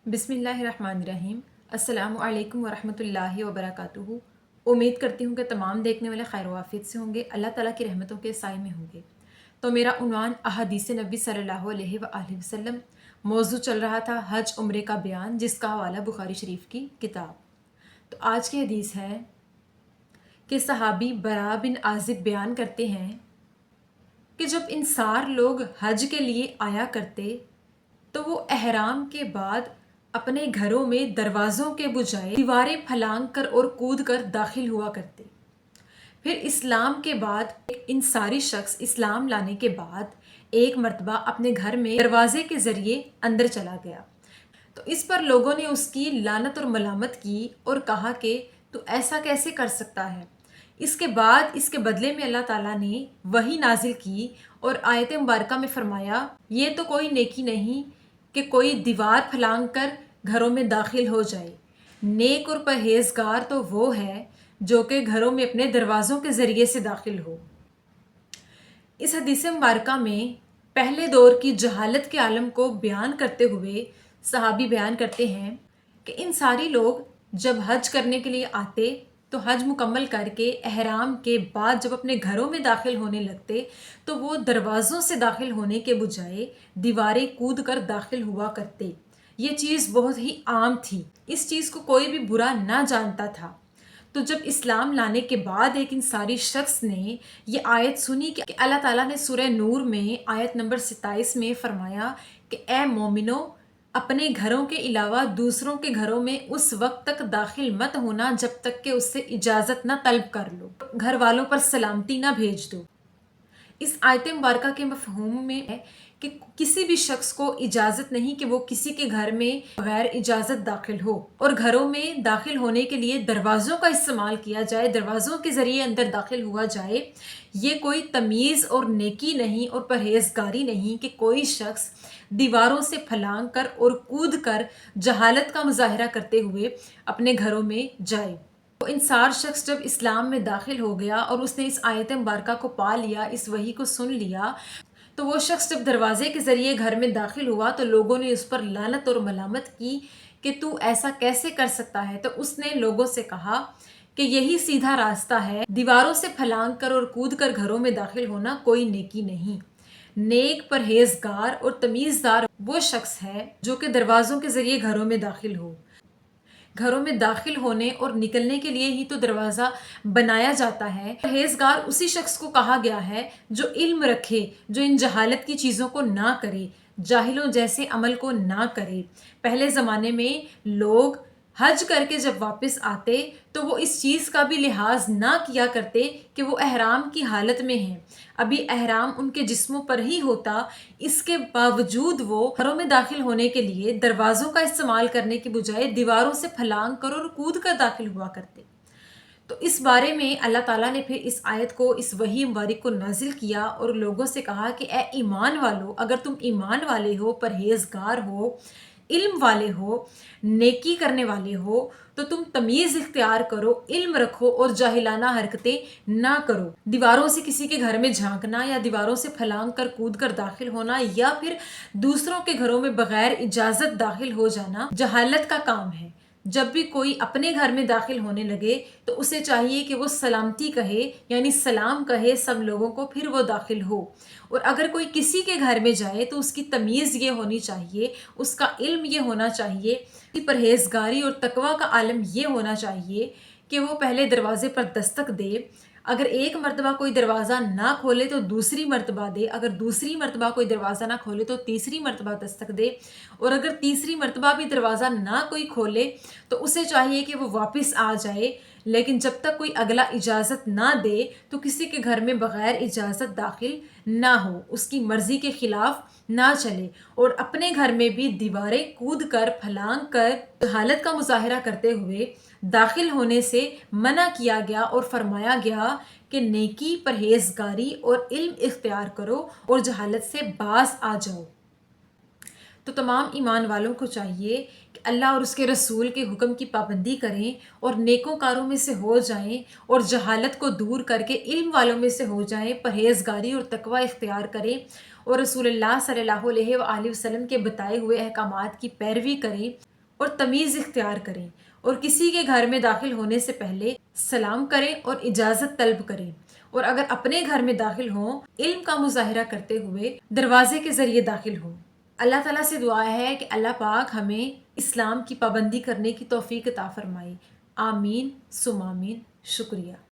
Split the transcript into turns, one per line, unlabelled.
بسم اللہ الرحمن الرحیم۔ السلام علیکم ورحمۃ اللہ وبرکاتہ۔ امید کرتی ہوں کہ تمام دیکھنے والے خیر و عافیت سے ہوں گے، اللہ تعالیٰ کی رحمتوں کے سائے میں ہوں گے۔ تو میرا عنوان احادیث نبی صلی اللہ علیہ وآلہ وسلم، موضوع چل رہا تھا حج عمرے کا بیان، جس کا حوالہ بخاری شریف کی کتاب۔ تو آج کی حدیث ہے کہ صحابی برا بن عازب بیان کرتے ہیں کہ جب انصار لوگ حج کے لیے آیا کرتے تو وہ احرام کے بعد اپنے گھروں میں دروازوں کے بجائے دیواریں پھلانگ کر اور کود کر داخل ہوا کرتے۔ پھر اسلام کے بعد ایک انصاری شخص اسلام لانے کے بعد ایک مرتبہ اپنے گھر میں دروازے کے ذریعے اندر چلا گیا تو اس پر لوگوں نے اس کی لعنت اور ملامت کی اور کہا کہ تو ایسا کیسے کر سکتا ہے۔ اس کے بعد اس کے بدلے میں اللہ تعالیٰ نے وحی نازل کی اور آیت مبارکہ میں فرمایا، یہ تو کوئی نیکی نہیں کہ کوئی دیوار پھلانگ کر گھروں میں داخل ہو جائے، نیک اور پرہیزگار تو وہ ہے جو کہ گھروں میں اپنے دروازوں کے ذریعے سے داخل ہو۔ اس حدیث مبارکہ میں پہلے دور کی جہالت کے عالم کو بیان کرتے ہوئے صحابی بیان کرتے ہیں کہ ان ساری لوگ جب حج کرنے کے لیے آتے تو حج مکمل کر کے احرام کے بعد جب اپنے گھروں میں داخل ہونے لگتے تو وہ دروازوں سے داخل ہونے کے بجائے دیواریں کود کر داخل ہوا کرتے۔ یہ چیز بہت ہی عام تھی، اس چیز کو کوئی بھی برا نہ جانتا تھا۔ تو جب اسلام لانے کے بعد ایک انصاری شخص نے یہ آیت سنی کہ اللہ تعالیٰ نے سورہ نور میں آیت نمبر 27 میں فرمایا کہ اے مومنو، اپنے گھروں کے علاوہ دوسروں کے گھروں میں اس وقت تک داخل مت ہونا جب تک کہ اس سے اجازت نہ طلب کر لو، گھر والوں پر سلامتی نہ بھیج دو۔ اس آیت مبارکہ کے مفہوم میں ہے کہ کسی بھی شخص کو اجازت نہیں کہ وہ کسی کے گھر میں بغیر اجازت داخل ہو، اور گھروں میں داخل ہونے کے لیے دروازوں کا استعمال کیا جائے، دروازوں کے ذریعے اندر داخل ہوا جائے۔ یہ کوئی تمیز اور نیکی نہیں اور پرہیزگاری نہیں کہ کوئی شخص دیواروں سے پھلانگ کر اور کود کر جہالت کا مظاہرہ کرتے ہوئے اپنے گھروں میں جائے۔ وہ انصار شخص جب اسلام میں داخل ہو گیا اور اس نے اس آیت مبارکہ کو پا لیا، اس وحی کو سن لیا، تو وہ شخص جب دروازے کے ذریعے گھر میں داخل ہوا تو لوگوں نے اس پر لعنت اور ملامت کی کہ تو ایسا کیسے کر سکتا ہے۔ تو اس نے لوگوں سے کہا کہ یہی سیدھا راستہ ہے، دیواروں سے پھلانگ کر اور کود کر گھروں میں داخل ہونا کوئی نیکی نہیں۔ نیک، پرہیزگار اور تمیزدار وہ شخص ہے جو کہ دروازوں کے ذریعے گھروں میں داخل ہو۔ گھروں میں داخل ہونے اور نکلنے کے لیے ہی تو دروازہ بنایا جاتا ہے۔ پرہیزگار اسی شخص کو کہا گیا ہے جو علم رکھے، جو ان جہالت کی چیزوں کو نہ کرے، جاہلوں جیسے عمل کو نہ کرے۔ پہلے زمانے میں لوگ حج کر کے جب واپس آتے تو وہ اس چیز کا بھی لحاظ نہ کیا کرتے کہ وہ احرام کی حالت میں ہیں، ابھی احرام ان کے جسموں پر ہی ہوتا، اس کے باوجود وہ گھروں میں داخل ہونے کے لیے دروازوں کا استعمال کرنے کے بجائے دیواروں سے پھلانگ کر اور کود کر داخل ہوا کرتے۔ تو اس بارے میں اللہ تعالیٰ نے پھر اس آیت کو، اس وحی مبارک کو نازل کیا اور لوگوں سے کہا کہ اے ایمان والو، اگر تم ایمان والے ہو، پرہیزگار ہو، علم والے ہو، نیکی کرنے والے ہو، تو تم تمیز اختیار کرو، علم رکھو اور جاہلانہ حرکتیں نہ کرو۔ دیواروں سے کسی کے گھر میں جھانکنا یا دیواروں سے پھلانگ کر کود کر داخل ہونا یا پھر دوسروں کے گھروں میں بغیر اجازت داخل ہو جانا جہالت کا کام ہے۔ جب بھی کوئی اپنے گھر میں داخل ہونے لگے تو اسے چاہیے کہ وہ سلامتی کہے، یعنی سلام کہے سب لوگوں کو، پھر وہ داخل ہو۔ اور اگر کوئی کسی کے گھر میں جائے تو اس کی تمیز یہ ہونی چاہیے، اس کا علم یہ ہونا چاہیے، پرہیزگاری اور تقوی کا عالم یہ ہونا چاہیے کہ وہ پہلے دروازے پر دستک دے۔ اگر ایک مرتبہ کوئی دروازہ نہ کھولے تو دوسری مرتبہ دے، اگر دوسری مرتبہ کوئی دروازہ نہ کھولے تو تیسری مرتبہ دستک دے، اور اگر تیسری مرتبہ بھی دروازہ نہ کوئی کھولے تو اسے چاہیے کہ وہ واپس آ جائے، لیکن جب تک کوئی اگلا اجازت نہ دے تو کسی کے گھر میں بغیر اجازت داخل نہ ہو، اس کی مرضی کے خلاف نہ چلے، اور اپنے گھر میں بھی دیواریں کود کر پھلانگ کر جہالت کا مظاہرہ کرتے ہوئے داخل ہونے سے منع کیا گیا اور فرمایا گیا کہ نیکی، پرہیزگاری اور علم اختیار کرو اور جہالت سے باز آ جاؤ۔ تو تمام ایمان والوں کو چاہیے کہ اللہ اور اس کے رسول کے حکم کی پابندی کریں اور نیکوں کاروں میں سے ہو جائیں اور جہالت کو دور کر کے علم والوں میں سے ہو جائیں، پرہیزگاری اور تقوی اختیار کریں اور رسول اللہ صلی اللہ علیہ وآلہ وسلم کے بتائے ہوئے احکامات کی پیروی کریں اور تمیز اختیار کریں، اور کسی کے گھر میں داخل ہونے سے پہلے سلام کریں اور اجازت طلب کریں، اور اگر اپنے گھر میں داخل ہوں علم کا مظاہرہ کرتے ہوئے دروازے کے ذریعے داخل ہوں۔ اللہ تعالیٰ سے دعا ہے کہ اللہ پاک ہمیں اسلام کی پابندی کرنے کی توفیق عطا فرمائے۔ آمین ثم آمین۔ شکریہ۔